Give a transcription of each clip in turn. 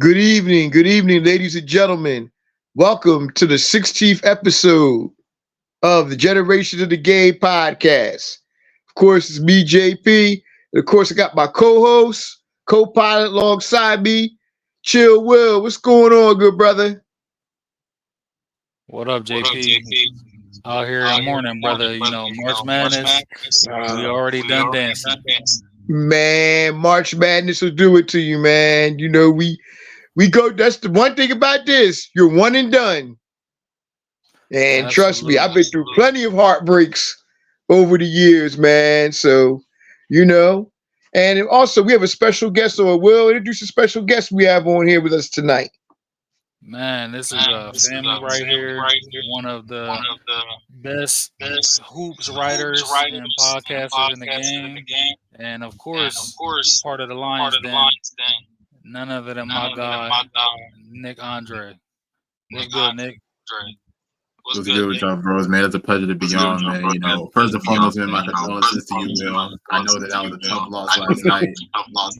Good evening, ladies and gentlemen. Welcome to the 16th episode of the Generation of the Game podcast. Of course, it's me, JP. And of course, I got my co-host, co-pilot alongside me, Chill Will. What's going on, good brother? What up, JP? Out here in morning, brother. March Madness, we already done dancing. Man, March Madness will do it to you, man. We go. That's the one thing about this. You're one and done. And trust me, I've Absolutely. been through plenty of heartbreaks over the years, man. So, you know. And also, we have a special guest, or Will introduce a special guest we have on here with us tonight. Man, this is a family right here. One of the best hoops writers and podcasters in the game. And of course, part of the Lions Den. None other than my guy, Nick Andre. What's good, Nick? What's good with y'all, bros? Man, it's a pleasure to be on, man. First and foremost, man, my condolences to you, Will. I know that was a tough loss last night.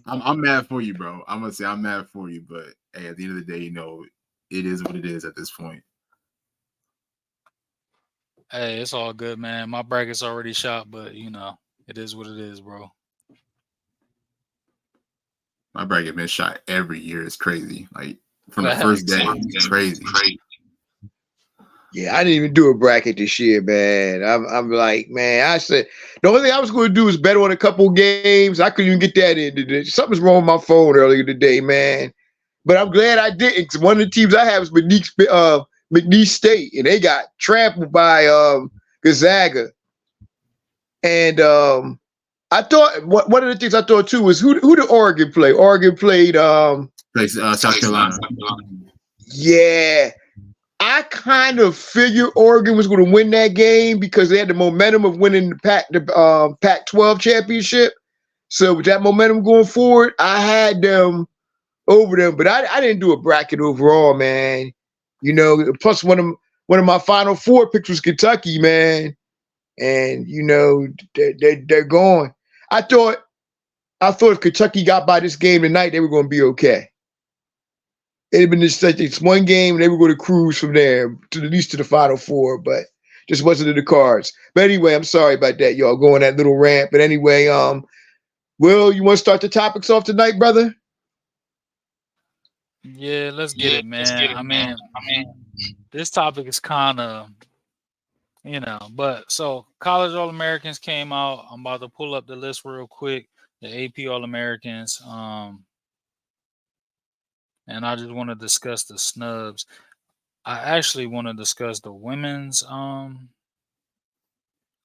I'm mad for you, bro. I'm gonna say I'm mad for you, but hey, at the end of the day, it is what it is at this point. Hey, it's all good, man. My bracket's already shot, but it is what it is, bro. My bracket been shot every year. It's crazy. Like from the first day, it's crazy. Yeah, I didn't even do a bracket this year, man. I'm like, man, I said the only thing I was going to do is bet on a couple games. I couldn't even get that in today. Something's wrong with my phone earlier today, man. But I'm glad I didn't. 'Cause one of the teams I have is McNeese State, and they got trampled by Gonzaga. And I thought one of the things I thought too was who did Oregon play? Oregon played South Carolina. Yeah. I kind of figured Oregon was going to win that game because they had the momentum of winning the Pac-12 championship. So with that momentum going forward, I had them over them, but I didn't do a bracket overall, man. Plus one of my Final Four picks was Kentucky, man, and they're gone. I thought if Kentucky got by this game tonight, they were going to be okay. It had been just like it's one game, and they were going to cruise from there to at least to the Final Four, but just wasn't in the cards. But anyway, I'm sorry about that, y'all, going that little rant. But anyway, Will, you want to start the topics off tonight, brother? Yeah, let's get it, man. I mean, this topic is kind of, but so college All Americans came out. I'm about to pull up the list real quick. The AP All Americans. And I just want to discuss the snubs. I actually want to discuss the women's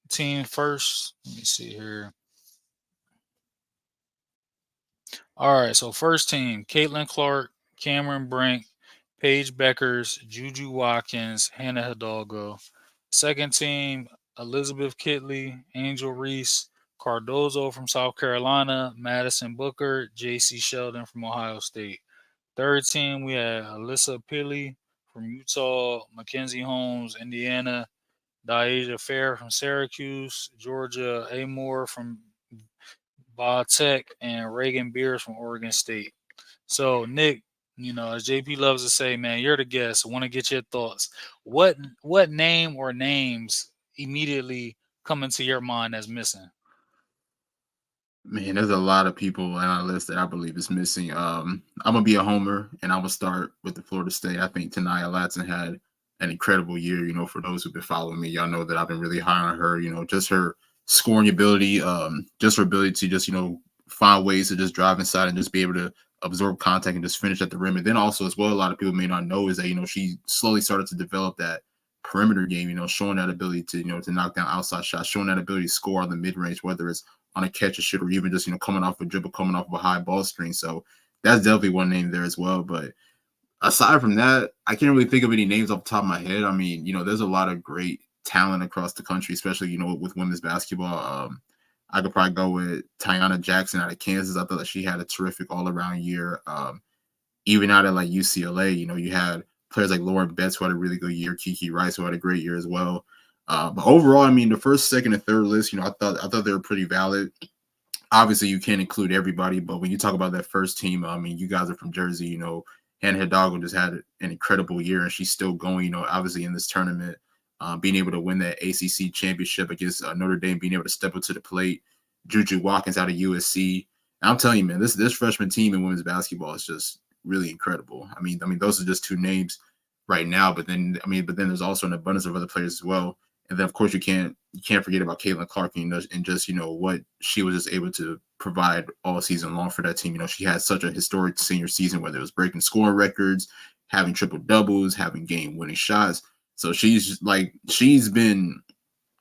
team first. Let me see here. All right, so first team: Caitlin Clark, Cameron Brink, Paige Beckers, Juju Watkins, Hannah Hidalgo. Second team: Elizabeth Kitley, Angel Reese, Cardozo from South Carolina, Madison Booker, J.C. Sheldon from Ohio State. Third team, we had Alyssa Pilley from Utah, Mackenzie Holmes, Indiana, Diasia Fair from Syracuse, Georgia Amore from Tech, and Reagan Beers from Oregon State. So, Nick, as JP loves to say, man, you're the guest. I want to get your thoughts. What name or names immediately come into your mind as missing? Man, there's a lot of people on our list that I believe is missing. I'm gonna be a homer, and I'm gonna start with the Florida State. I think Tanaya Latson had an incredible year. For those who've been following me, y'all know that I've been really high on her. Just her scoring ability, just her ability to just find ways to just drive inside and just be able to absorb contact and just finish at the rim. And then also as well, a lot of people may not know is that she slowly started to develop that perimeter game. Showing that ability to to knock down outside shots, showing that ability to score on the mid range, whether it's on a catch or shoot, or even just coming off a dribble, coming off of a high ball screen. So that's definitely one name there as well. But aside from that, I can't really think of any names off the top of my head. I mean, there's a lot of great talent across the country, especially with women's basketball. I could probably go with Tiana Jackson out of Kansas. I thought that she had a terrific all around year. Even out at like UCLA, you had players like Lauren Betts who had a really good year, Kiki Rice who had a great year as well. But overall, I mean, the first, second, and third list, I thought they were pretty valid. obviously you can't include everybody, but when you talk about that first team, I mean, you guys are from Jersey, Hannah Hidalgo just had an incredible year, and she's still going, obviously in this tournament, being able to win that ACC championship against Notre Dame, being able to step up to the plate. Juju Watkins out of USC. And I'm telling you, man, this freshman team in women's basketball is just really incredible. I mean, those are just two names right now, but then there's also an abundance of other players as well. And then of course you can't forget about Caitlin Clark and just what she was just able to provide all season long for that team. She had such a historic senior season, whether it was breaking scoring records, having triple doubles, having game winning shots. So she's been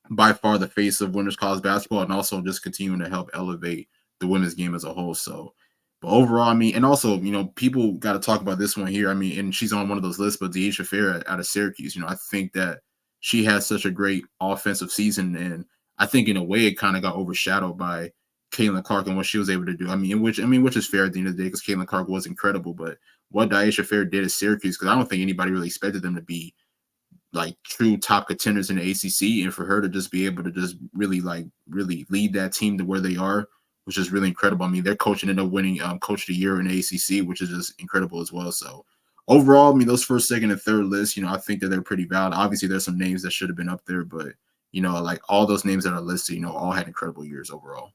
by far the face of women's college basketball, and also just continuing to help elevate the women's game as a whole. So, but overall, I mean, and also, people got to talk about this one here. I mean, and she's on one of those lists, but Deisha Fair out of Syracuse, I think that she had such a great offensive season, and I think in a way it kind of got overshadowed by Caitlin Clark and what she was able to do. Which is fair at the end of the day, because Caitlin Clark was incredible, but what Deisha Fair did at Syracuse, because I don't think anybody really expected them to be like true top contenders in the ACC, and for her to just be able to just really lead that team to where they are, which is really incredible. I mean, their coach ended up winning Coach of the Year in the ACC, which is just incredible as well. So overall, I mean, those first, second, and third lists, I think that they're pretty valid. Obviously, there's some names that should have been up there, but like all those names that are listed, all had incredible years overall.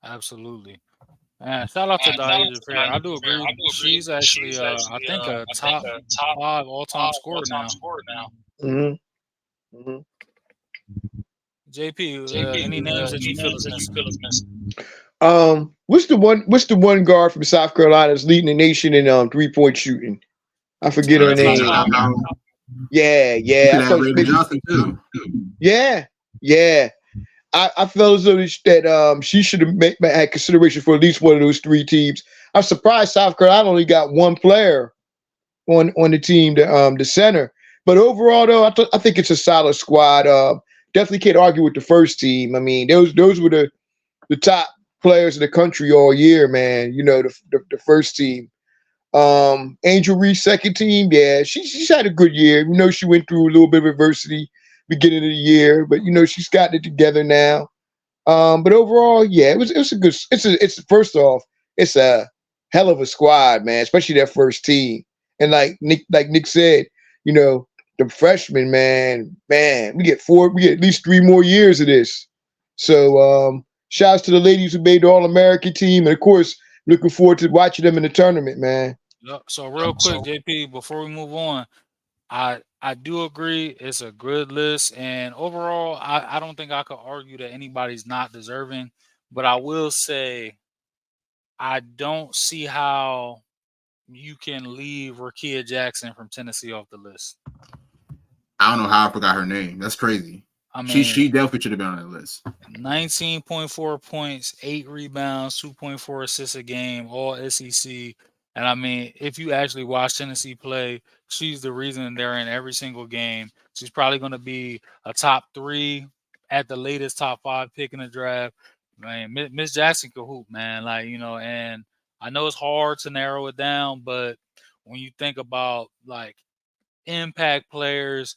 Absolutely. And shout out to Deisha Fair. I do agree. She's actually, I think, a top 5 all-time scorer now. Mm-hmm. Mm-hmm. JP, any names that you feel is missing? What's the one guard from South Carolina that's leading the nation in 3-point shooting? I forget her name. Yeah. I thought Johnson too. Yeah. I felt as though that she should have had consideration for at least one of those three teams. I'm surprised South Carolina only got one player on the team, the center. But overall, though, I think it's a solid squad. Definitely can't argue with the first team. I mean, those were the top players in the country all year, man. The first team. Angel Reese, second team, yeah, she's had a good year. She went through a little bit of adversity beginning of the year, but she's gotten it together now. But overall, yeah, it's a good. It's first off, it's a hell of a squad, man, especially that first team. And like Nick said, the freshmen, man, we get at least 3 more years of this. So shouts to the ladies who made the All-American team, and of course, looking forward to watching them in the tournament, man. Yep. So real quick, JP, before we move on, I do agree it's a good list, and overall, I don't think I could argue that anybody's not deserving, but I will say I don't see how you can leave Rakia Jackson from Tennessee off the list. I don't know how I forgot her name. That's crazy. I mean, she definitely should have been on that list. 19.4 points, 8 rebounds, 2.4 assists a game, all SEC. And I mean, if you actually watch Tennessee play, she's the reason they're in every single game. She's probably going to be a top 3 at the latest, top 5 pick in the draft. Man, Miss Jackson could hoop, man. And I know it's hard to narrow it down, but when you think about like impact players,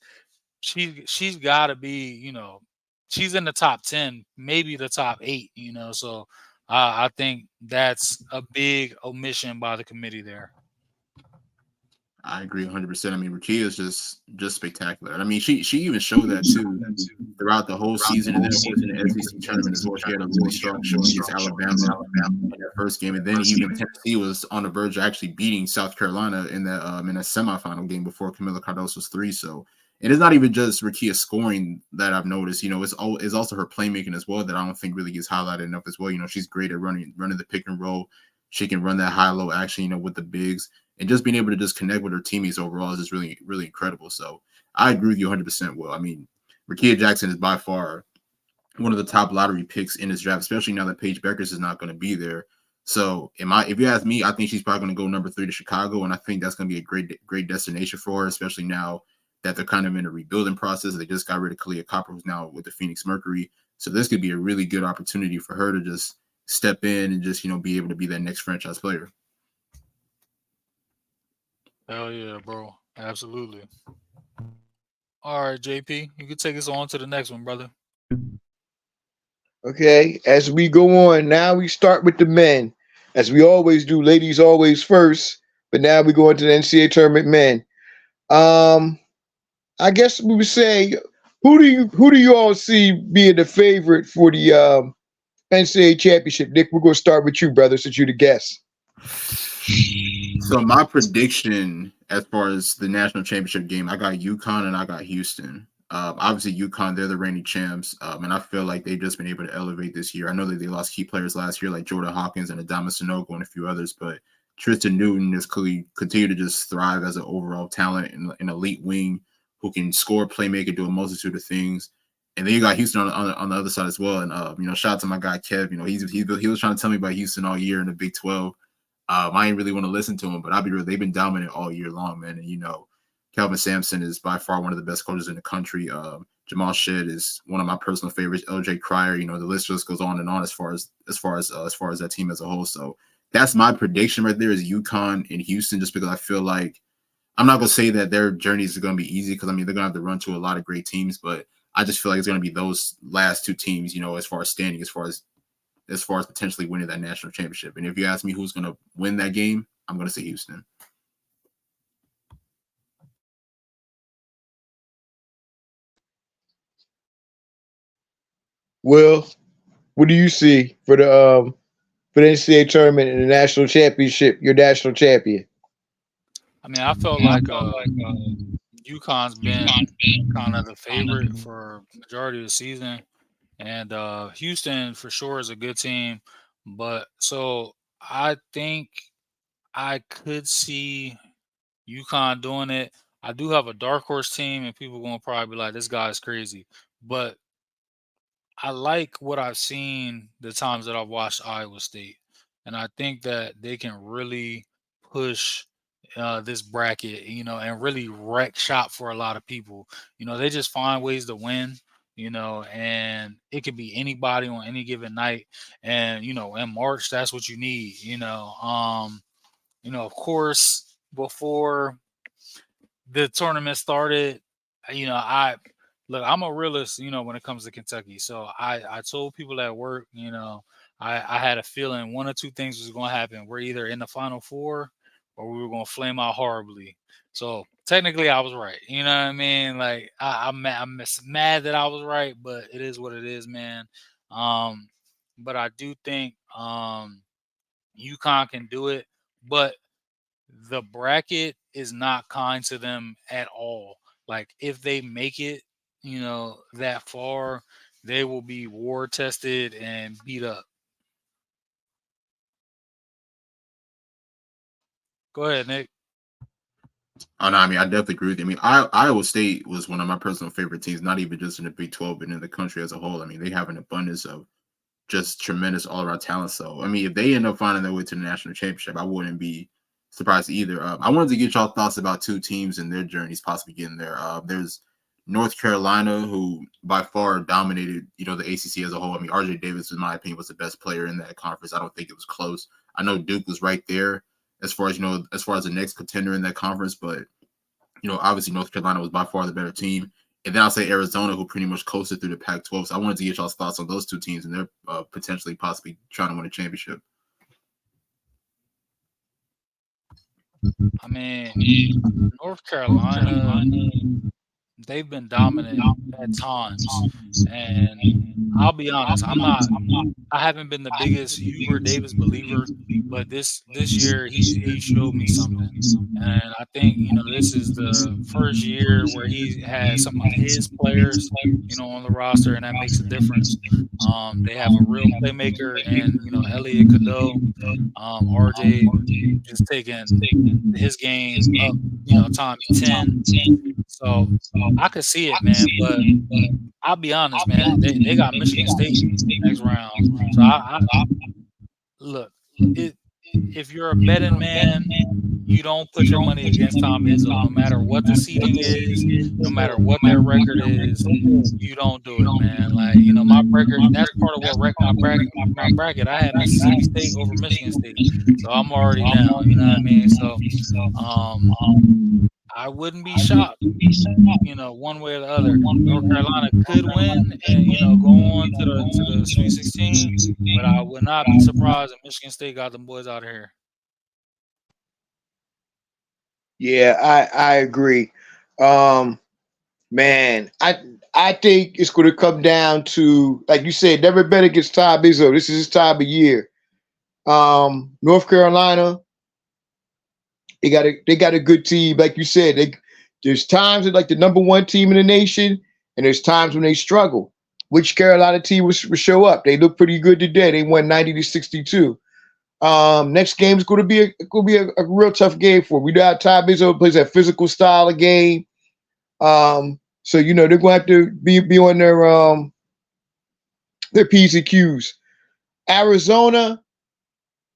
she's got to be, she's in the top 10, maybe the top 8, so I think that's a big omission by the committee there. I agree 100%. I mean, Rakia is just spectacular. I mean, she even showed that too throughout the whole season, and then of course in the SEC tournament as well. She had a really strong showing against Alabama in that first game, and then even Tennessee was on the verge of actually beating South Carolina in that semifinal game before Camila Cardoso's 3. So, and it's not even just Rakia scoring that I've noticed. It's also her playmaking as well that I don't think really gets highlighted enough as well. She's great at running the pick and roll. She can run that high-low action, with the bigs. And just being able to just connect with her teammates overall is just really, really incredible. So I agree with you 100%, Will. I mean, Rakia Jackson is by far one of the top lottery picks in this draft, especially now that Paige Beckers is not going to be there. So if you ask me, I think she's probably going to go number 3 to Chicago, and I think that's going to be a great destination for her, especially now that they're kind of in a rebuilding process. They just got rid of Kalia Copper, who's now with the Phoenix Mercury. So this could be a really good opportunity for her to just step in and just, be able to be that next franchise player. Hell yeah, bro. Absolutely. All right, JP, you can take us on to the next one, brother. Okay, as we go on, now we start with the men, as we always do. Ladies always first, but now we go into the NCAA tournament men. Um, I guess we would say, who do you all see being the favorite for the NCAA championship? Nick, we're going to start with you, brother, since you're the guest. So my prediction as far as the national championship game, I got UConn and I got Houston. Obviously, UConn, they're the reigning champs, and I feel like they've just been able to elevate this year. I know that they lost key players last year, like Jordan Hawkins and Adama Sanogo and a few others, but Tristan Newton has clearly continued to just thrive as an overall talent and an elite wing who can score, playmaker, do a multitude of things. And then you got Houston on the other side as well. And shout out to my guy Kev. He was trying to tell me about Houston all year in the Big 12. I ain't really want to listen to him, but I'll be real. They've been dominant all year long, man. And, Kelvin Sampson is by far one of the best coaches in the country. Jamal Shedd is one of my personal favorites. LJ Cryer, the list just goes on and on as far as that team as a whole. So that's my prediction right there is UConn and Houston, just because I feel like I'm not going to say that their journeys are going to be easy because, they're going to have to run to a lot of great teams, but I just feel like it's going to be those last two teams, as far as standing, as far as potentially winning that national championship. And if you ask me who's going to win that game, I'm going to say Houston. Will, what do you see for the NCAA tournament and the national championship? Your national champion. I mean, I felt like UConn's been kind of the favorite for majority of the season, and Houston for sure is a good team. But so I think I could see UConn doing it. I do have a dark horse team, and people going to probably be like, "This guy's crazy," but I like what I've seen the times that I've watched Iowa State, and I think that they can really push this bracket, and really wreck shop for a lot of people. They just find ways to win, and it could be anybody on any given night. And in March, that's what you need. Of course, before the tournament started, I look, I'm a realist, when it comes to Kentucky. So I told people at work, I had a feeling one or two things was going to happen. We're either in the Final Four or we were going to flame out horribly. So technically, I was right. You know what I mean? Like I'm mad that I was right, but it is what it is, man. But I do think UConn can do it, but the bracket is not kind to them at all. Like if they make it, that far, they will be war tested and beat up. Go ahead, Nick. Oh, no, I mean, I definitely agree with you. I mean, Iowa State was one of my personal favorite teams, not even just in the Big 12, but in the country as a whole. I mean, they have an abundance of just tremendous all-around talent. So, I mean, if they end up finding their way to the national championship, I wouldn't be surprised either. I wanted to get y'all thoughts about two teams and their journeys possibly getting there. There's North Carolina, who by far dominated, the ACC as a whole. I mean, RJ Davis, in my opinion, was the best player in that conference. I don't think it was close. I know Duke was right there as far as the next contender in that conference, but obviously North Carolina was by far the better team. And then I'll say Arizona, who pretty much coasted through the Pac-12. So I wanted to get y'all's thoughts on those two teams and they're potentially possibly trying to win a championship. I mean, North Carolina, they've been dominant at times, and I'll be honest, I haven't been the biggest Hubert Davis believer, but this year he showed me something, and I think this is the first year where he has some of his players on the roster, and that makes a difference. They have a real playmaker, and Elliot Cadeau, RJ just taking his game up, times 10. So I could see it, man. But I'll be honest, man. They got Michigan State next round. So I look. If you're a betting man, you don't put your money against Tom Izzo, no matter what the seeding is, no matter what their record is. You don't do it, man. Like my record. That's part of what wrecked my bracket. I had Mississippi State over Michigan State, so I'm already down. You know what I mean? So, I wouldn't be shocked, one way or the other. North Carolina could win and go on to the Sweet 16, but I would not be surprised if Michigan State got them boys out of here. Yeah, I agree. Um, Man, I think it's going to come down to, like you said, never bet against Ty Izzo. This is his time of year. North Carolina, they got a good team, like you said. There's times they're like the number one team in the nation, and there's times when they struggle. Which Carolina team will show up? They look pretty good today. They won 90-62. Next game is going to be a real tough game for them. We know how Ty Izzo plays that physical style of game. So they're going to have to be on their P's and Q's. Arizona,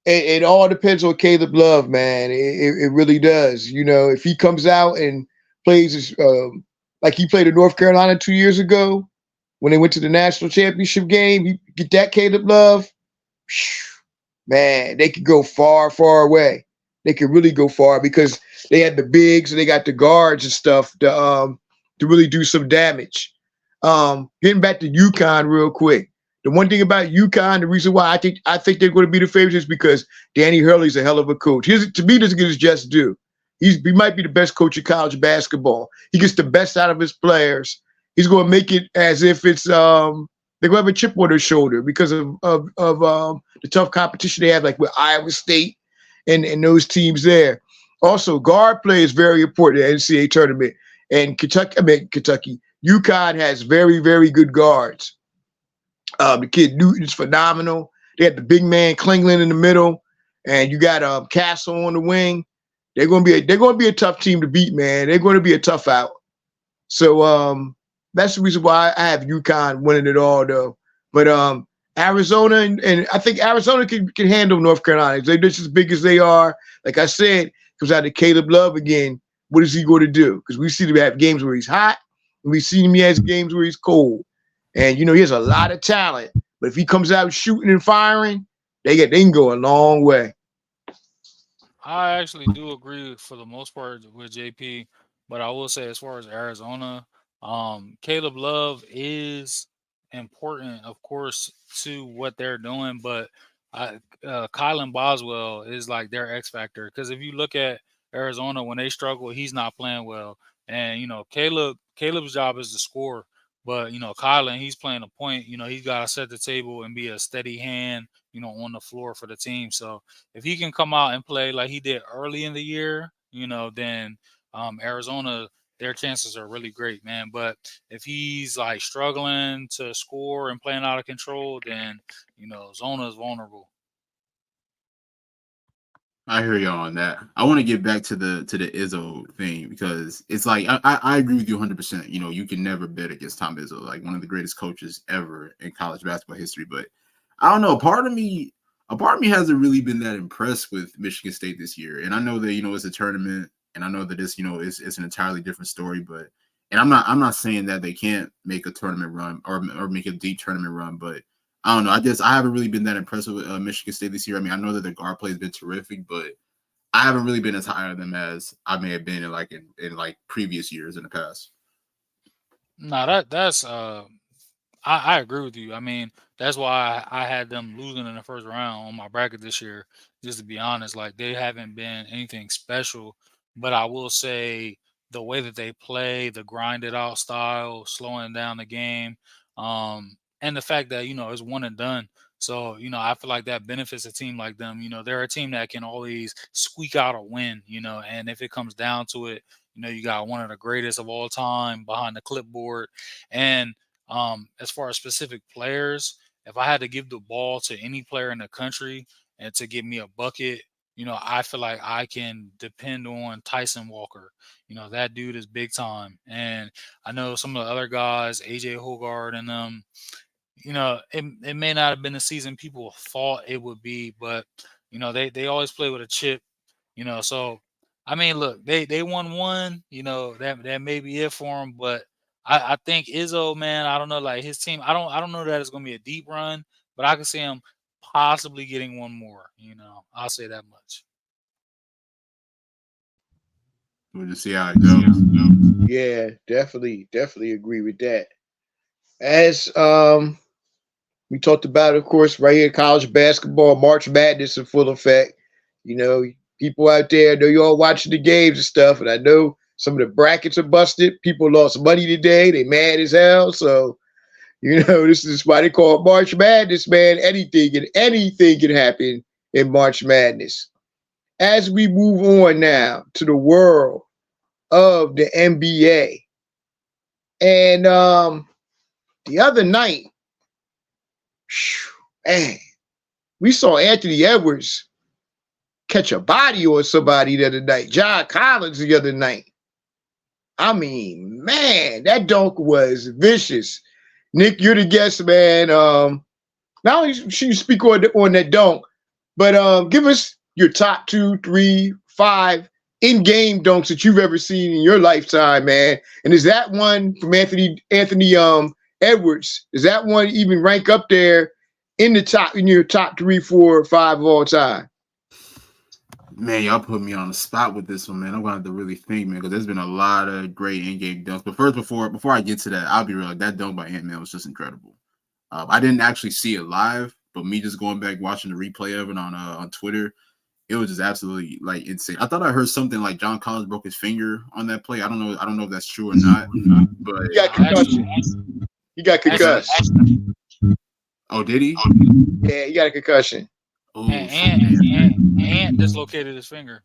it all depends on Caleb Love, man. It really does. If he comes out and plays like he played in North Carolina 2 years ago when they went to the national championship game, you get that Caleb Love, man, they could go far, far away. They could really go far because they had the bigs and they got the guards and stuff to really do some damage. Getting back to UConn real quick. The one thing about UConn, the reason why I think they're going to be the favorites is because Danny Hurley's a hell of a coach. To me, doesn't get his just due. He might be the best coach in college basketball. He gets the best out of his players. He's going to make it as if it's they're going to have a chip on their shoulder because of the tough competition they have, like with Iowa State and those teams there. Also, guard play is very important in the NCAA tournament. And Kentucky, UConn has very, very good guards. The kid Newton is phenomenal. They had the big man Klingland in the middle, and you got Castle on the wing. They're going to be a tough team to beat, man. They're going to be a tough out. So that's the reason why I have UConn winning it all, though. But Arizona and I think Arizona can handle North Carolina. They're just as big as they are. Like I said, comes out to Caleb Love again. What is he going to do? Because we see him have games where he's hot, and we see him has games where he's cold. And he has a lot of talent. But if he comes out shooting and firing, they can go a long way. I actually do agree for the most part with JP, but I will say as far as Arizona, Caleb Love is important, of course, to what they're doing, but Kylan Boswell is like their X factor because if you look at Arizona when they struggle, he's not playing well, and Caleb's job is to score, but Kylan he's playing a point. He's got to set the table and be a steady hand, on the floor for the team. So if he can come out and play like he did early in the year, then Arizona, their chances are really great, man. But if he's like struggling to score and playing out of control, then Zona is vulnerable. I hear you on that. I want to get back to the Izzo thing because it's like I agree with you 100%. You can never bet against Tom Izzo, like one of the greatest coaches ever in college basketball history. But I don't know. A part of me hasn't really been that impressed with Michigan State this year. And I know that it's a tournament, and I know that it's an entirely different story. But and I'm not saying that they can't make a tournament run or make a deep tournament run, but I don't know. I haven't really been that impressed with Michigan State this year. I mean, I know that the guard play has been terrific, but I haven't really been as high on them as I may have been in like previous years in the past. No, that's I agree with you. I mean, that's why I had them losing in the first round on my bracket this year. Just to be honest, like they haven't been anything special. But I will say the way that they play, the grinded out style, slowing down the game, and the fact that it's one and done. So I feel like that benefits a team like them. They're a team that can always squeak out a win. And if it comes down to it, you got one of the greatest of all time behind the clipboard, and as far as specific players, if I had to give the ball to any player in the country and to give me a bucket, I feel like I can depend on Tyson Walker. That dude is big time. And I know some of the other guys, AJ Hogard and them, it may not have been the season people thought it would be, but they always play with a chip, so I mean, look, they won one, that may be it for them, but I think Izzo, man, I don't know, like his team, I don't know that it's gonna be a deep run, but I can see him possibly getting one more, I'll say that much. We'll just see how it goes. Yeah, definitely agree with that. As we talked about, of course, right here, college basketball, March Madness in full effect. You know, people out there, I know you all watching the games and stuff, and I know some of the brackets are busted. People lost money today. They mad as hell. So, you know, this is why they call it March Madness, man. Anything can happen in March Madness. As we move on now to the world of the NBA. And the other night, man, we saw Anthony Edwards catch a body on somebody the other night. John Collins the other night. I mean, man, that dunk was vicious. Nick, you're the guest, man. Not only should you speak on that dunk, but give us your top 2, 3, 5 in-game dunks that you've ever seen in your lifetime, man. And is that one from Anthony Edwards? Does that one even rank up there in your top 3, 4, or 5 of all time? Man, y'all put me on the spot with this one, man. I'm gonna have to really think, man, because there's been a lot of great in-game dunks. But first, before I get to that, I'll be real. Like, that dunk by Ant-Man was just incredible. I didn't actually see it live, but me just going back watching the replay of it on Twitter, it was just absolutely like insane. I thought I heard something like John Collins broke his finger on that play. I don't know if that's true or not. But he got concussion. He got concussed. Oh, did he? Yeah, he got a concussion. Oh, and dislocated his finger.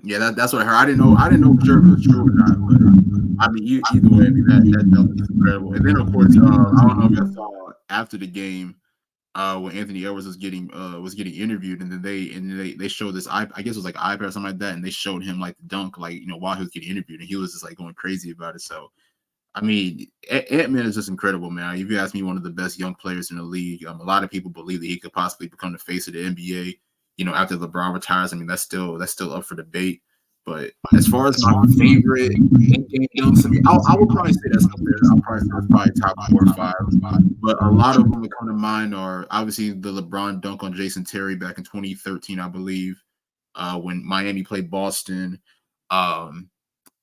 Yeah, that's what I heard. I didn't know for sure if it was true or not. But I mean, either way, I mean that dunk is incredible. And then of course, I don't know if you saw after the game when Anthony Edwards was getting interviewed, and then they showed this I guess it was like iPad or something like that, and they showed him like the dunk, like, you know, while he was getting interviewed, and he was just like going crazy about it. So I mean, Ant-Man is just incredible, man. If you ask me, one of the best young players in the league. A lot of people believe that he could possibly become the face of the NBA. You know, after LeBron retires, I mean, that's still up for debate. But as far as my favorite in-game dunks, I mean, I would probably say that's up there. I'll probably say that's probably top 4 or 5. But a lot of them that come to mind are obviously the LeBron dunk on Jason Terry back in 2013, I believe, when Miami played Boston.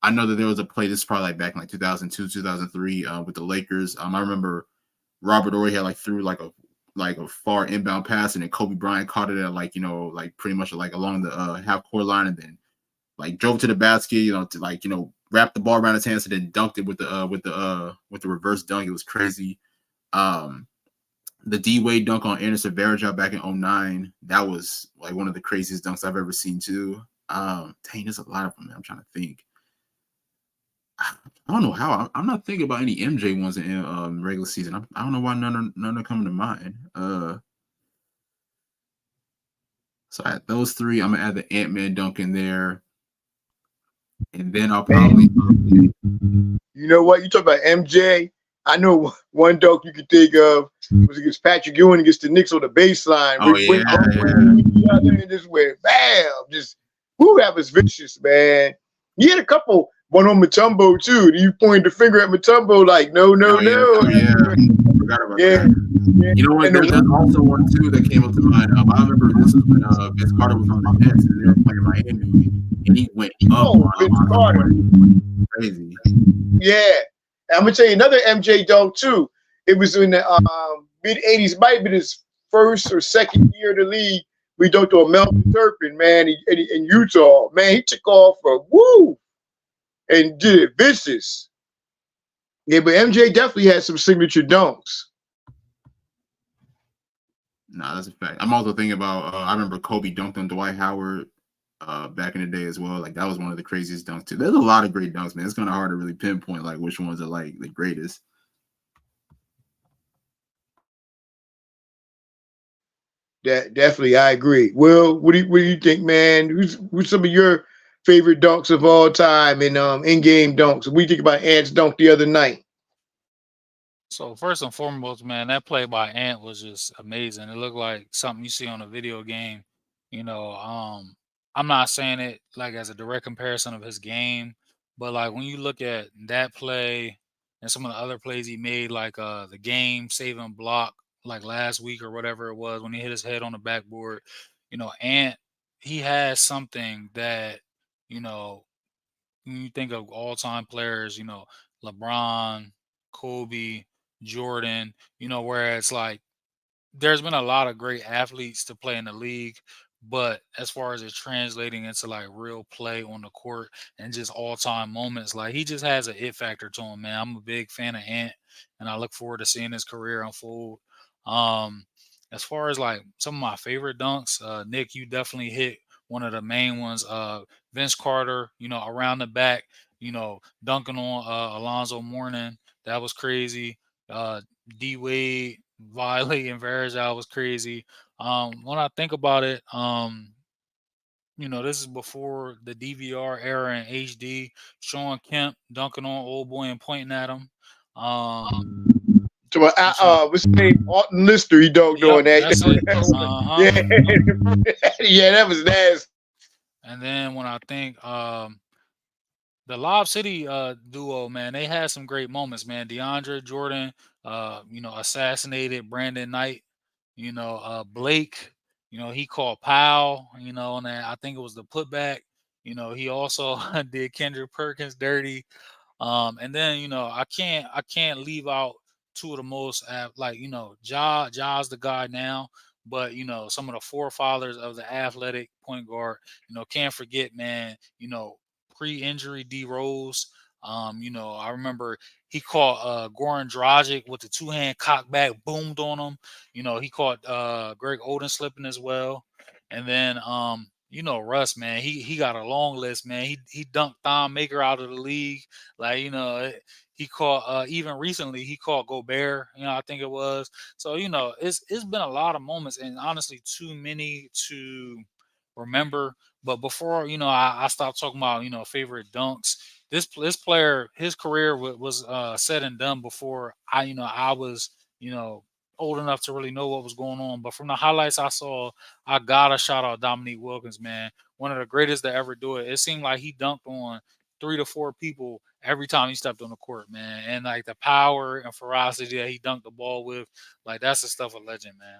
I know that there was a play, this is probably like back in like 2002, 2003 with the Lakers. I remember Robert Horry had like threw like a far inbound pass, and then Kobe Bryant caught it at like, you know, like pretty much like along the half court line, and then like drove to the basket, you know, to like, you know, wrap the ball around his hands and then dunked it with the reverse dunk. It was crazy. The D Wade dunk on Anderson Varejao back in 2009, that was like one of the craziest dunks I've ever seen too. Dang, there's a lot of them, man. I'm trying to think. I don't know how. I'm not thinking about any MJ ones in regular season. I don't know why none are coming to mind. So I had those 3. I'm gonna add the Ant-Man dunk in there, and then I'll probably. You know what? You talk about MJ. I know one dunk you could think of was against Patrick Ewing against the Knicks on the baseline. Oh yeah. And just went bam. Just that was vicious, man. He had a couple. One on Mutombo too. You pointed the finger at Mutombo like, no. Oh, yeah. Forgot about that. You know what? There's also one too that came up to mind. I remember this was when Vince Carter was on the Nets and they were playing Miami, and he went up on Vince Carter. Crazy. Yeah. I'm gonna tell you another MJ dunk too. It was in the mid '80s, might have been his first or second year in the league. We dunked on Melvin Turpin, man, in Utah. Man, he took off for woo and did it vicious. Yeah, but MJ definitely had some signature dunks. Nah, that's a fact. I'm also thinking about I remember Kobe dunked on Dwight Howard back in the day as well. Like, that was one of the craziest dunks too. There's a lot of great dunks, man. It's kind of hard to really pinpoint like which ones are like the greatest. Definitely, I agree. Will, what do you think, man? Who's some of your favorite dunks of all time and in-game dunks? What do you think about Ant's dunk the other night? So first and foremost, man, that play by Ant was just amazing. It looked like something you see on a video game. You know, I'm not saying it like as a direct comparison of his game, but like when you look at that play and some of the other plays he made, like the game saving block like last week or whatever it was when he hit his head on the backboard, you know, Ant, he has something that, you know, when you think of all-time players, LeBron, Kobe, Jordan, where it's like there's been a lot of great athletes to play in the league, but as far as it translating into like real play on the court and just all-time moments, like he just has an it factor to him, man. I'm a big fan of Ant, and I look forward to seeing his career unfold. Um, as far as like some of my favorite dunks, Nick, you definitely hit one of the main ones. Vince Carter, around the back, dunking on Alonzo Mourning. That was crazy. D Wade violating Varejao was crazy. When I think about it, this is before the DVR era and HD. Sean Kemp dunking on old boy and pointing at him. So, what's his name? Alton Lister, he dogged on that. That's it. Uh-huh. Yeah, yeah, that was nasty. And then when I think the Lob City duo, man, they had some great moments, man. DeAndre Jordan, assassinated Brandon Knight. Blake, he called Powell, and then I think it was the putback. He also did Kendrick Perkins dirty. And then I can't leave out two of the most Ja's the guy now, but some of the forefathers of the athletic point guard, can't forget, man, pre-injury D Rose. I remember he caught Goran Dragic with the two-hand cock back, boomed on him. He caught Greg Oden slipping as well. And then Russ, man, he got a long list, man. He dunked Thon Maker out of the league. Like, he caught even recently he caught Gobert, I think it was. So, it's been a lot of moments, and honestly too many to remember. But before, I stopped talking about, favorite dunks. This player, his career was said and done before I was, old enough to really know what was going on. But from the highlights I saw, I gotta shout out Dominique Wilkins, man. One of the greatest to ever do it. It seemed like he dunked on 3 to 4 people every time he stepped on the court, man. And like the power and ferocity that he dunked the ball with, like that's the stuff of legend, man.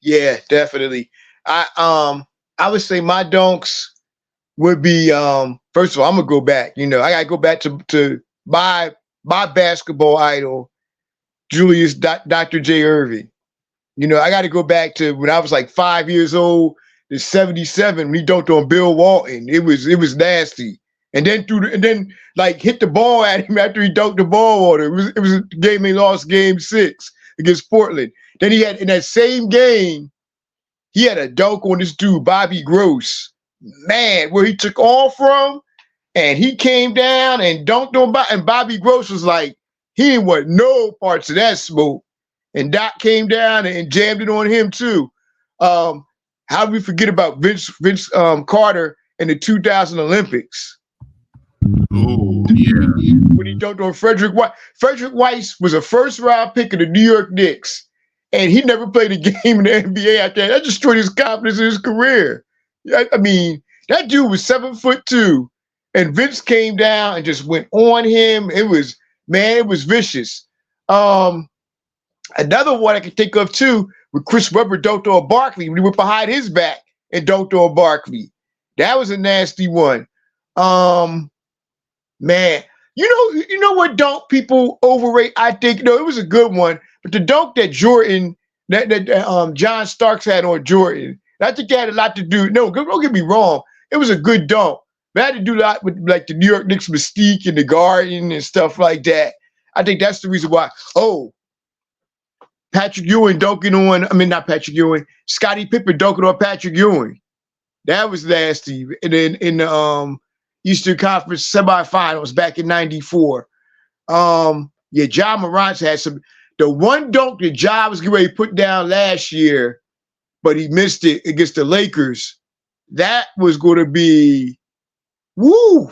Yeah, definitely. I would say my dunks would be first of all, I'm gonna go back. I gotta go back to my basketball idol, Dr. J. Irving. I got to go back to when I was like 5 years old, the '77 when he dunked on Bill Walton. It was nasty. And then like hit the ball at him after he dunked the ball on him. It was a game they lost game 6 against Portland. Then he had in that same game, he had a dunk on this dude, Bobby Gross. Man, where he took off from, and he came down and dunked on and Bobby Gross was like, he didn't want no parts of that smoke. And Doc came down and jammed it on him too. How do we forget about Vince Carter in the 2000 Olympics? Oh, yeah. When he dunked on Frederick White. Frederick Weiss was a first-round pick of the New York Knicks, and he never played a game in the NBA after that. That destroyed his confidence in his career. I mean, that dude was 7'2", and Vince came down and just went on him. It was vicious. Another one I can think of too, with Chris Webber dunked on Barkley when he went behind his back and dunked on Barkley. That was a nasty one. Man, you know what dunk people overrate? I think it was a good one, but the dunk that Jordan, that John Starks had on Jordan, I think that had a lot to do. No, don't get me wrong, it was a good dunk. But it had to do a lot with like the New York Knicks mystique in the Garden and stuff like that. I think that's the reason why. Oh, Patrick Ewing dunking on, not Patrick Ewing, Scottie Pippen dunking on Patrick Ewing. That was nasty. And then in the Eastern Conference semifinals back in '94. Ja Morant had some. The one dunk that Ja was getting ready to put down last year, but he missed it against the Lakers. That was going to be, woo.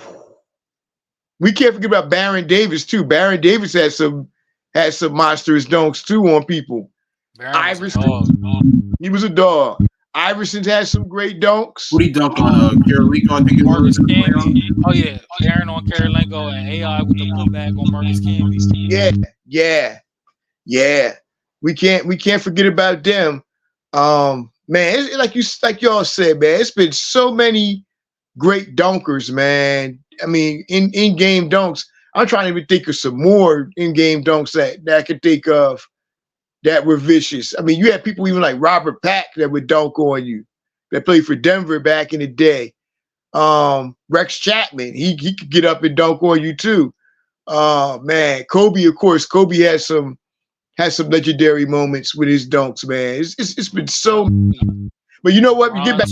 We can't forget about Baron Davis too. Baron Davis had some monstrous dunks too on people. Iverson, he was a dog. Iverson's had some great dunks. What he dunked on Karolinko, I think it Marcus was. Camby. Oh yeah, Aaron on Karolinko and AI with the putback on Marcus Camby. Yeah. We can't forget about them. Man, it's like y'all said, man. It's been so many great dunkers, man. I mean, in-game dunks. I'm trying to even think of some more in-game dunks that I could think of that were vicious. I mean, you had people even like Robert Pack that would dunk on you, that played for Denver back in the day. Rex Chapman, he could get up and dunk on you too. Man, Kobe, of course, Kobe has some legendary moments with his dunks, man. It's been so. But you know what? You get back.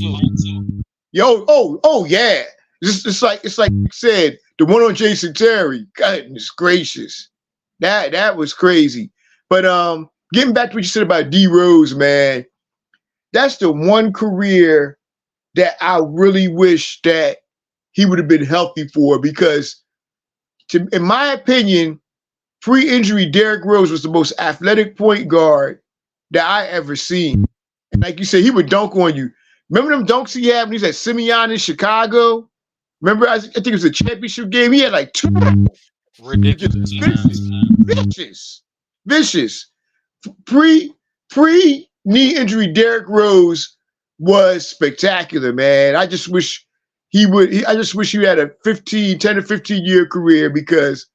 Yeah. It's like you said, the one on Jason Terry. Goodness gracious, that was crazy. But getting back to what you said about D Rose, man, that's the one career that I really wish that he would have been healthy for, because in my opinion, pre-injury, Derrick Rose was the most athletic point guard that I ever seen. And like you said, he would dunk on you. Remember them dunks he had when he was at Simeon in Chicago? Remember, I think it was a championship game. He had like two. Ridiculous. Vicious. Pre knee injury, Derrick Rose was spectacular, man. I just wish he had a 10 to 15 year career, because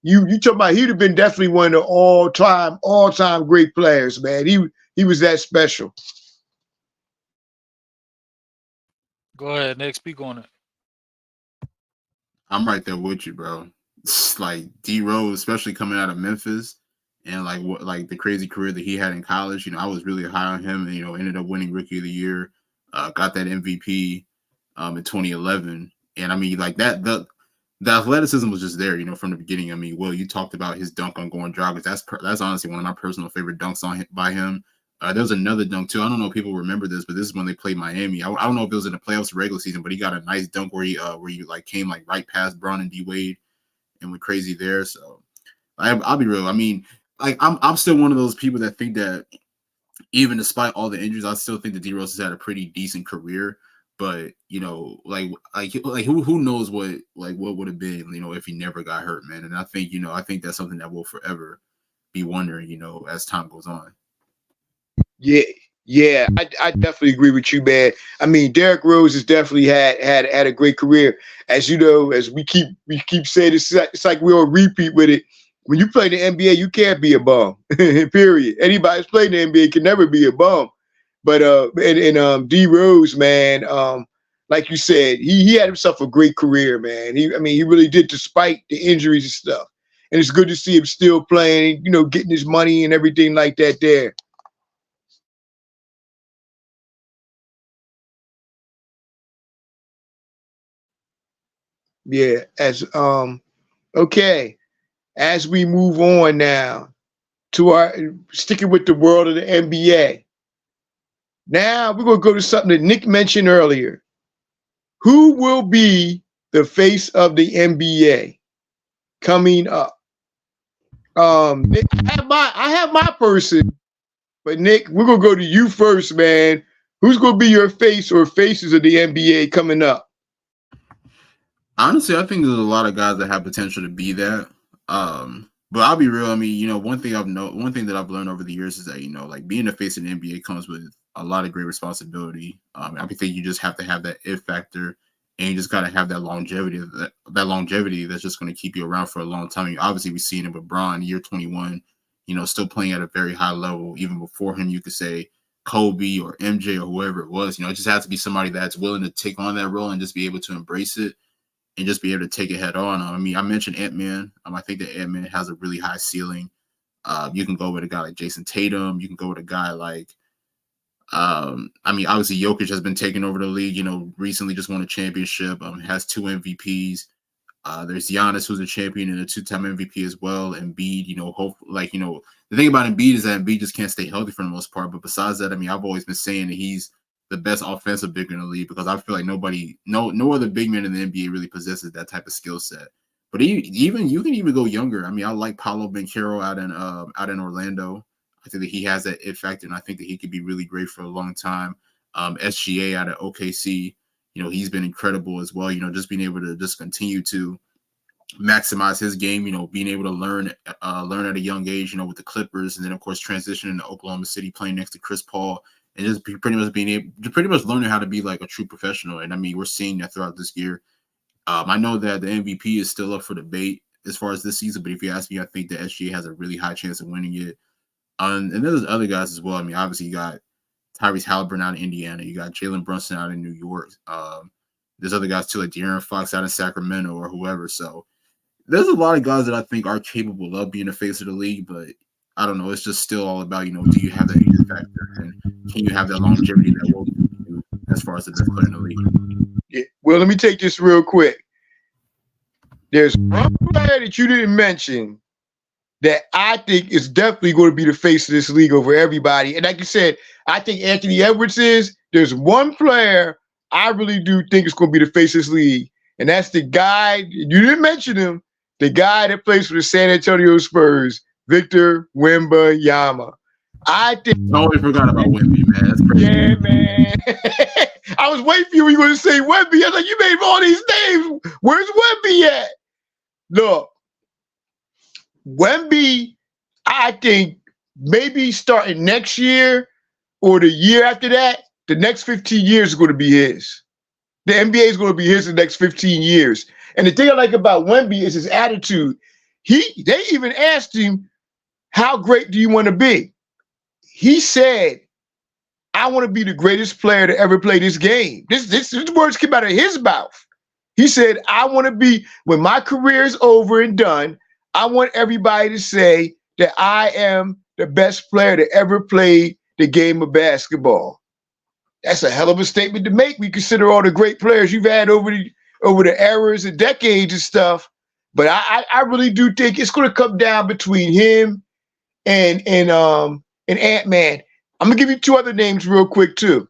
you talking about he'd have been definitely one of the all time great players, man. He was that special. Go ahead, Nick. Speak on it. I'm right there with you, bro. It's like D Rose, especially coming out of Memphis, and like the crazy career that he had in college. I was really high on him, and ended up winning Rookie of the Year, got that MVP in 2011, and I mean, like that the athleticism was just there, from the beginning. I mean, Will, you talked about his dunk on Goran Dragic. That's honestly one of my personal favorite dunks by him. There was another dunk too. I don't know if people remember this, but this is when they played Miami. I don't know if it was in the playoffs or regular season, but he got a nice dunk where he like came like right past Braun and D Wade and went crazy there. So I'll be real. I mean, like I'm still one of those people that think that even despite all the injuries, I still think that D Rose has had a pretty decent career. But who knows what would have been, if he never got hurt, man. And I think that's something that we'll forever be wondering, as time goes on. Yeah, I definitely agree with you, man. I mean, Derrick Rose has definitely had a great career. As you know, as we keep saying, it's like we're on repeat with it. When you play the NBA, you can't be a bum. Period. Anybody who's playing the NBA can never be a bum. But D Rose, man, like you said, he had himself a great career, man. He really did, despite the injuries and stuff. And it's good to see him still playing, getting his money and everything like that there. Yeah, okay. As we move on now to our sticking with the world of the NBA. Now we're gonna go to something that Nick mentioned earlier. Who will be the face of the NBA coming up? Nick, I have my person, but Nick, we're gonna go to you first, man. Who's gonna be your face or faces of the NBA coming up? Honestly, I think there's a lot of guys that have potential to be that. But I'll be real. I mean, one thing that I've learned over the years is that, like being a face in the NBA comes with a lot of great responsibility. I think you just have to have that if factor, and you just got to have that longevity. That longevity that's just going to keep you around for a long time. I mean, obviously, we've seen it with Bron, year 21. Still playing at a very high level. Even before him, you could say Kobe or MJ or whoever it was. It just has to be somebody that's willing to take on that role and just be able to embrace it and just be able to take it head on. I mean, I mentioned Ant-Man. I think that Ant-Man has a really high ceiling. You can go with a guy like Jason Tatum. You can go with a guy like, obviously Jokic has been taking over the league, recently just won a championship, has 2 MVPs. There's Giannis, who's a champion and a 2-time MVP as well. Embiid, the thing about Embiid is that Embiid just can't stay healthy for the most part. But besides that, I've always been saying that he's the best offensive big in the league, because I feel like no other big man in the NBA really possesses that type of skill set. But you can even go younger. I like Paolo Banchero out in Orlando. I think that he has that it factor, and I think that he could be really great for a long time. SGA out of OKC, he's been incredible as well. Just being able to just continue to maximize his game, being able to learn at a young age, with the Clippers, and then of course transitioning to Oklahoma City, playing next to Chris Paul and just pretty much being able to pretty much learning how to be like a true professional. And I mean, we're seeing that throughout this year. I know that the MVP is still up for debate as far as this season, but if you ask me, I think the SGA has a really high chance of winning it. And then there's other guys as well. I mean, obviously you got Tyrese Halliburton out in Indiana, you got Jalen Brunson out in New York. There's other guys too, like De'Aaron Fox out in Sacramento or whoever. So there's a lot of guys that I think are capable of being the face of the league, but I don't know. It's just still all about, do you have that X factor, and can you have that longevity that will do as far as the best player in the league? Yeah. Well, let me take this real quick. There's one player that you didn't mention that I think is definitely going to be the face of this league over everybody. And like you said, I think Anthony Edwards is. There's one player I really do think is going to be the face of this league, and that's the guy, you didn't mention him, the guy that plays for the San Antonio Spurs, Victor Wembanyama. I think. Totally forgot about Wemby, man. That's crazy. Yeah, man. I was waiting for you. You were going to say Wemby. I was like, you made all these names. Where's Wemby at? Look, Wemby, I think maybe starting next year or the year after that, the next 15 years is going to be his. The NBA is going to be his the next 15 years. And the thing I like about Wemby is his attitude. They even asked him, how great do you want to be? He said, I want to be the greatest player to ever play this game. These words came out of his mouth. He said, I want to be, when my career is over and done, I want everybody to say that I am the best player to ever play the game of basketball. That's a hell of a statement to make. We consider all the great players you've had over the eras and decades and stuff. But I really do think it's going to come down between him and Ant-Man. I'm gonna give you two other names real quick too.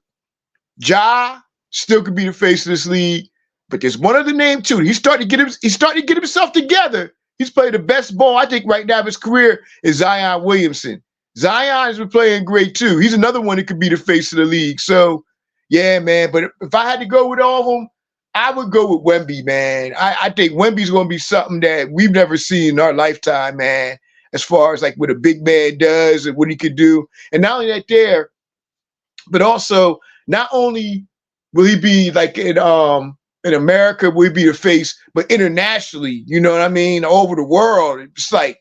Ja still could be the face of this league, but there's one other name too. He's starting to get himself together. He's playing the best ball I think right now of his career is Zion Williamson. Zion has been playing great too. He's another one that could be the face of the league. So yeah, man. But if I had to go with all of them, I would go with Wemby, man. I think Wemby's gonna be something that we've never seen in our lifetime, man. As far as like what a big man does and what he could do. And not only that there, but also not only will he be like in America, will he be the face, but internationally, you know what I mean? Over the world. It's like,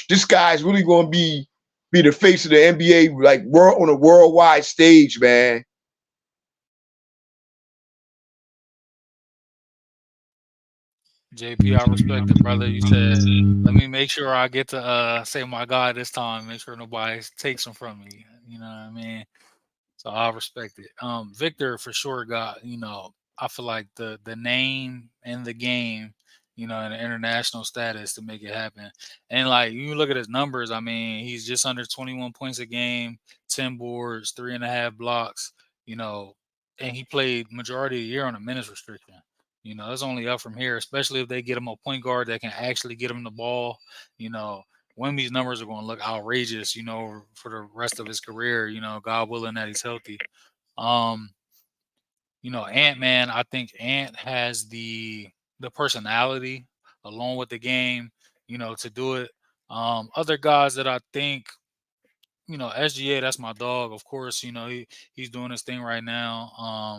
this guy's really going to be the face of the NBA, like on a worldwide stage, man. JP, I respect it, brother. You said, let me make sure I get to say my guy this time. Make sure nobody takes him from me. You know what I mean? So I respect it. Victor for sure got, I feel like the name and the game, and the international status to make it happen. And like you look at his numbers, I mean, he's just under 21 points a game, 10 boards, 3.5 blocks, and he played majority of the year on a minutes restriction. It's only up from here, especially if they get him a point guard that can actually get him the ball. Wemby's numbers are going to look outrageous, for the rest of his career, God willing that he's healthy. Ant-Man, I think Ant has the personality along with the game, to do it. Other guys that I think, SGA, that's my dog. Of course, he's doing his thing right now.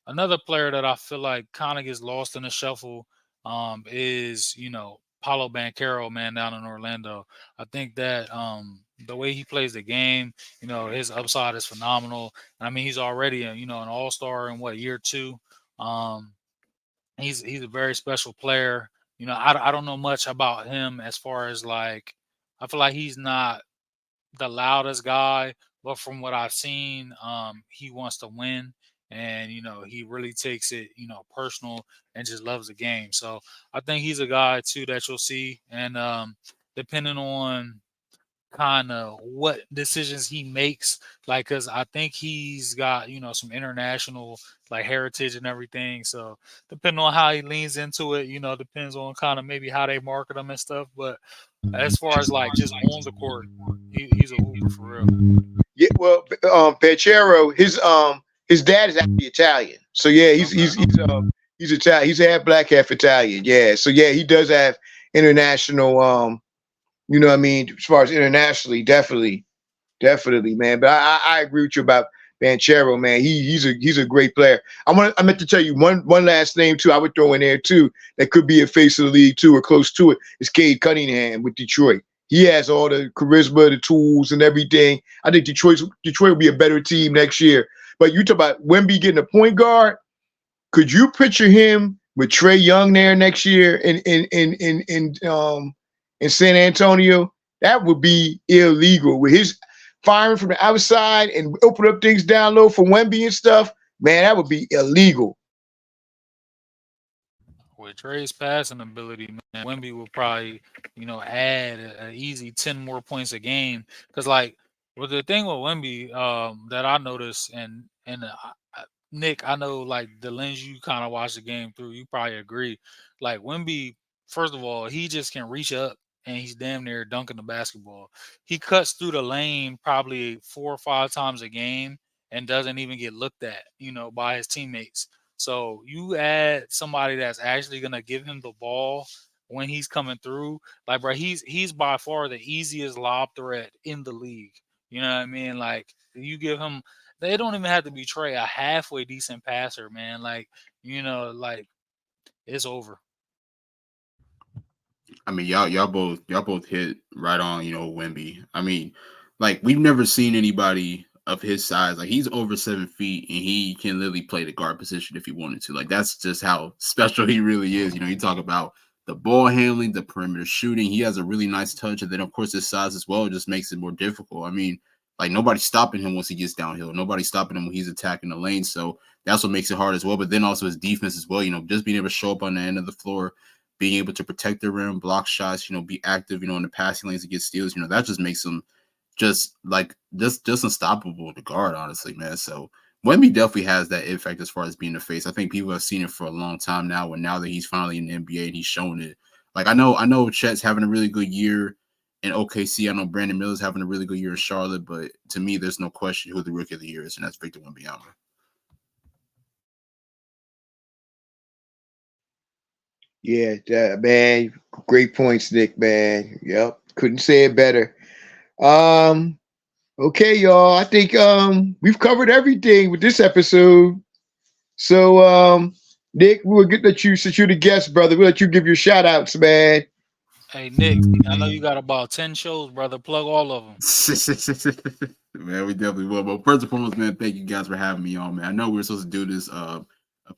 Another player that I feel like kind of gets lost in the shuffle is, Paolo Banchero, man, down in Orlando. I think that the way he plays the game, his upside is phenomenal. I mean, he's already, an all-star in year 2. He's a very special player. I don't know much about him as far as like, I feel like he's not the loudest guy, but from what I've seen, he wants to win. And, he really takes it, personal and just loves the game. So I think he's a guy, too, that you'll see. And depending on kind of what decisions he makes, like, because I think he's got, some international, like, heritage and everything. So depending on how he leans into it, depends on kind of maybe how they market him and stuff. But as far as, like, just on the court, he's a hooper for real. Yeah, well, Banchero, his dad is actually Italian, so yeah, he's Italian. He's half black, half Italian. Yeah, so yeah, he does have international. You know what I mean? As far as internationally, definitely, man. But I agree with you about Banchero, man, he's a great player. I meant to tell you one last name too. I would throw in there too that could be a face of the league too or close to it. Is Cade Cunningham with Detroit. He has all the charisma, the tools, and everything. I think Detroit will be a better team next year. But you talk about Wemby getting a point guard. Could you picture him with Trae Young there next year in San Antonio? That would be illegal with his firing from the outside and open up things down low for Wemby and stuff. Man, that would be illegal. With Trey's passing ability, man, Wemby will probably, add an easy 10 more points a game. Because, like, well, the thing with Wemby that I noticed, and Nick, I know, like, the lens you kind of watch the game through, you probably agree. Like, Wemby, first of all, he just can reach up and he's damn near dunking the basketball. He cuts through the lane probably 4 or 5 times a game and doesn't even get looked at, by his teammates. So you add somebody that's actually gonna give him the ball when he's coming through. Like, bro, he's by far the easiest lob threat in the league. You know what I mean? Like, you give him, they don't even have to be Trey, a halfway decent passer, man. Like, like, it's over. I mean, y'all both hit right on, Wemby. I mean, like we've never seen anybody of his size. Like he's over 7 feet and he can literally play the guard position if he wanted to. Like that's just how special he really is. You talk about the ball handling, the perimeter shooting. He has a really nice touch, and then of course his size as well just makes it more difficult. I mean, like nobody's stopping him once he gets downhill. Nobody's stopping him when he's attacking the lane. So that's what makes it hard as well. But then also his defense as well. Just being able to show up on the end of the floor, being able to protect the rim, block shots, be active, in the passing lanes to get steals, that just makes him just unstoppable to guard, honestly, man. So Wemby definitely has that effect as far as being the face. I think people have seen it for a long time now, and now that he's finally in the NBA and he's shown it. Like I know Chet's having a really good year in OKC. I know Brandon Miller's having a really good year in Charlotte, but to me, there's no question who the rookie of the year is, and that's Victor Wembanyama. Yeah, man. Great points, Nick, man. Yep. Couldn't say it better. Okay, y'all. I think we've covered everything with this episode. So Nick, we'll let you, since you're the guest, brother, we'll let you give your shout outs, man. Hey, Nick, I know you got about 10 shows, brother. Plug all of them. Man, we definitely will. But first and foremost, man, thank you guys for having me on, man. I know we were supposed to do this a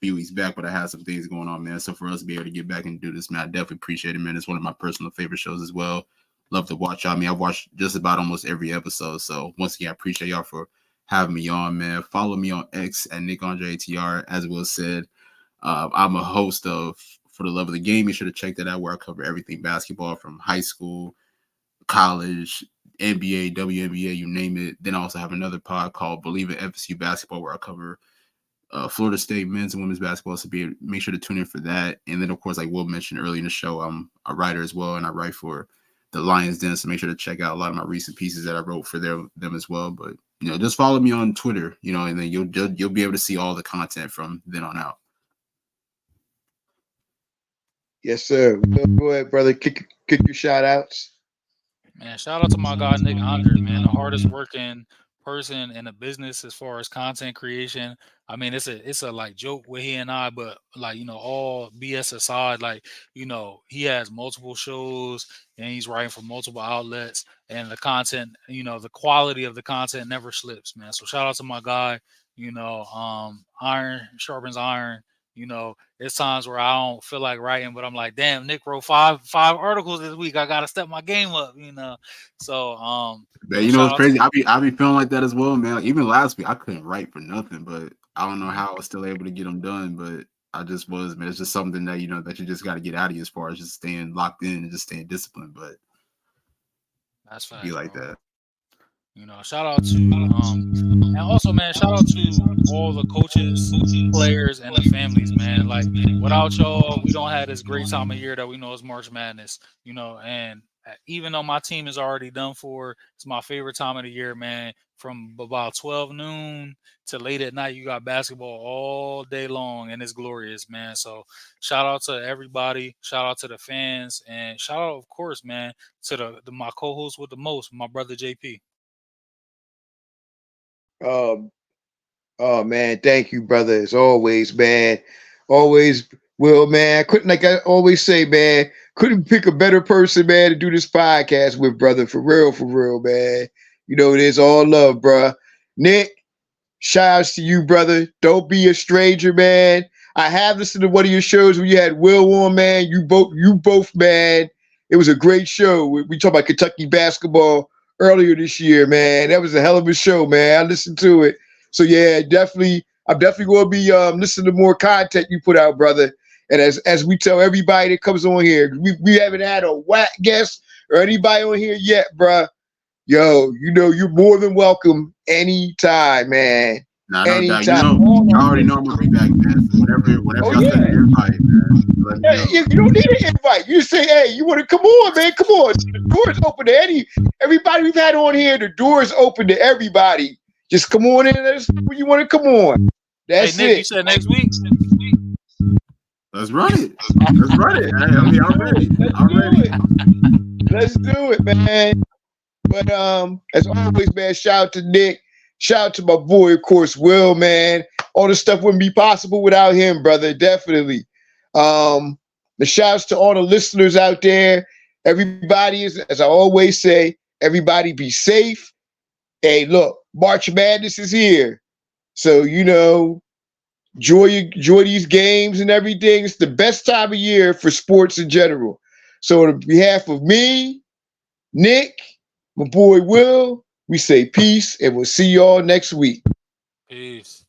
few weeks back, but I had some things going on, man. So for us to be able to get back and do this, man, I definitely appreciate it, man. It's one of my personal favorite shows as well. Love to watch y'all. I mean, I've watched just about almost every episode. So once again, I appreciate y'all for having me on, man. Follow me on X at Nick Andre ATR. As Will said, I'm a host of For the Love of the Game. You should have checked that out, where I cover everything basketball from high school, college, NBA, WNBA, you name it. Then I also have another pod called Believe in FSU Basketball, where I cover Florida State men's and women's basketball. So make sure to tune in for that. And then, of course, like Will mentioned earlier in the show, I'm a writer as well, and I write for the Lions Den. So make sure to check out a lot of my recent pieces that I wrote for them as well. But just follow me on Twitter, and then you'll be able to see all the content from then on out. Yes, sir. Go ahead, brother. Kick your shout outs. Man, shout out to my guy Nick Andre, man, the hardest working person in the business as far as content creation. I mean, it's a like joke with he and I, but like, all BS aside, like, he has multiple shows and he's writing for multiple outlets, and the content, the quality of the content never slips, man. So shout out to my guy, iron sharpens iron. There's times where I don't feel like writing, but I'm like, damn, Nick wrote five articles this week. I gotta step my game up, So Man, shout it's out to crazy. I be feeling like that as well, man. Like, even last week, I couldn't write for nothing, but I don't know how I was still able to get them done. But I just was, man. It's just something that that you just got to get out of you as far as just staying locked in and just staying disciplined. But that's be facts, like bro. that. Shout out to and also, man, shout out to all the coaches, players, and the families, man. Like, without y'all, we don't have this great time of year that we know is March Madness, and even though my team is already done for, it's my favorite time of the year, man. From about 12 noon to late at night, you got basketball all day long, and it's glorious, man. So shout out to everybody, shout out to the fans, and shout out, of course, man, to my co-host with the most, my brother JP. Oh man, thank you, brother. As always, man. Always, Will, man. Couldn't, like I always say, man, couldn't pick a better person, man, to do this podcast with, brother. For real, man. You know, it is all love, bruh. Nick, shout outs to you, brother. Don't be a stranger, man. I have listened to one of your shows when you had Will on, man. You both, man. It was a great show. We talked about Kentucky basketball earlier this year, man. That was a hell of a show, man. I listened to it. So yeah, definitely. I'm definitely going to be listening to more content you put out, brother. And as we tell everybody that comes on here, we haven't had a whack guest or anybody on here yet, bruh. Yo, you know you're more than welcome anytime, man. Nah, no doubt. Anytime. You already know I'm gonna be back, man. So whenever y'all send an invite, man, let me Yeah, know. you don't need an invite. You just say, hey, you want to come on, man? Come on. The door's open to everybody we've had on here. The door is open to everybody. Just come on in and let us know when you want to come on. That's Hey Nick, it. you said next week. Let's run it. Let's run it. Hey, I mean, I'm ready. I'm ready. Let's do it, man. But as always, man, shout out to Nick. Shout out to my boy, of course, Will, man. All this stuff wouldn't be possible without him, brother. Definitely. The shouts to all the listeners out there. Everybody is, as I always say, everybody be safe. Hey, look, March Madness is here. So, you know, enjoy these games and everything. It's the best time of year for sports in general. So on behalf of me, Nick, my boy Will, we say peace and we'll see y'all next week. Peace.